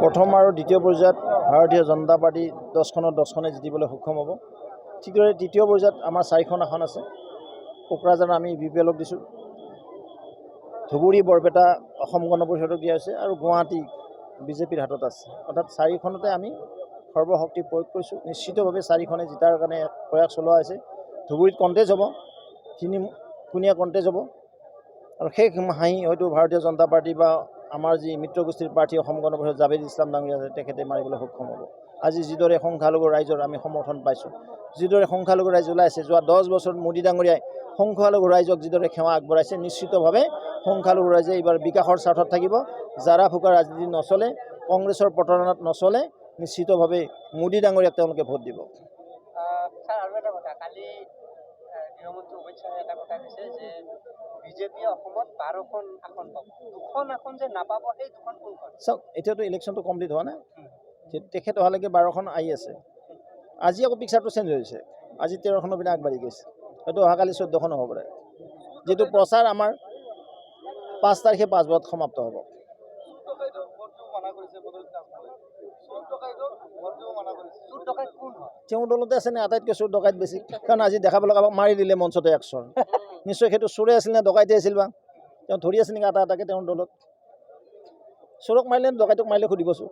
প্ৰথম আৰু দ্বিতীয় পৰ্যায়ত ভাৰতীয় জনতা পাৰ্টি 10খনত 10খনে জিতিবলৈ সক্ষম হ'ব। ঠিকদৰে তৃতীয় পৰ্যায়ত আমাৰ 4খন আসন আছে। কোকৰাঝাৰ আমি BPLক দিছোঁ, ধুবুৰী বৰপেটা অসম গণ পৰিষদক দিয়া হৈছে আৰু গুৱাহাটী বিজেপিৰ হাতত আছে। অৰ্থাৎ 4খনতে আমি সৰ্বশক্তি প্ৰয়োগ কৰিছোঁ। নিশ্চিতভাৱে 4খনে জিতাৰ কাৰণে প্ৰয়াস চলোৱা হৈছে। ধুবুৰীত কণ্টেষ্ট হ'ব, 3কোণীয়া কণ্টেষ্ট হ'ব আৰু শেষ হাঁহি হয়তো ভাৰতীয় জনতা পাৰ্টি বা আমাৰ যি মিত্ৰগোষ্ঠীৰ প্ৰাৰ্থী অসম গণ পৰিষদ জাভেদ ইছলাম ডাঙৰীয়া আছে তেখেতে মাৰিবলৈ সক্ষম হ'ব। আজি যিদৰে সংখ্যালঘু ৰাইজৰ আমি সমৰ্থন পাইছোঁ, যিদৰে সংখ্যালঘু ৰাইজ ওলাই আছে, যোৱা 10 বছৰত মোদী ডাঙৰীয়াই সংখ্যালঘু ৰাইজক যিদৰে সেৱা আগবঢ়াইছে, নিশ্চিতভাৱে সংখ্যালঘু ৰাইজে এইবাৰ বিকাশৰ স্বাৰ্থত থাকিব। জাৰা ফুকা ৰাজনীতি নচলে, কংগ্ৰেছৰ প্ৰতাৰণাত নচলে, নিশ্চিতভাৱে মোদী ডাঙৰীয়াক তেওঁলোকে ভোট দিব। স্যাৰ আৰু এটা কথা, কালি গৃহমন্ত্ৰী অমিত শ্বাহে এটা কথা কৈছে যে বিজেপিয়ে অসমত 12খন আসন পাব, 2খন আসন যে নাপাব, সেই 2খন কোনখন? চাওক, এতিয়াতো ইলেকশ্যনটো কমপ্লিট হোৱা নাই, তেখেত অহালৈকে 12খন আহি আছে। আজি আকৌ পিকচাৰটো চেঞ্জ হৈছে, আজি 13খনৰ পিনে আগবাঢ়ি গৈছে, হয়তো অহাকালি 14খন হ'ব পাৰে। যিটো প্ৰচাৰ আমাৰ 5 তাৰিখে 5 বজাত সমাপ্ত হ'ব। তেওঁ দলতে আছে নে আটাইতকৈ চোৰ ডকাইত বেছি? কাৰণ আজি দেখাব লগা মাৰি দিলে মঞ্চতে একচৰ। নিশ্চয় সেইটো চোৰে আছিল নে ডকাইতে আছিল বা? তেওঁ ধৰি আছে নেকি এটা এটাকৈ তেওঁৰ দলত? চোৰক মাৰিলে ডকাইতক মাৰিলে সুধিবচোন।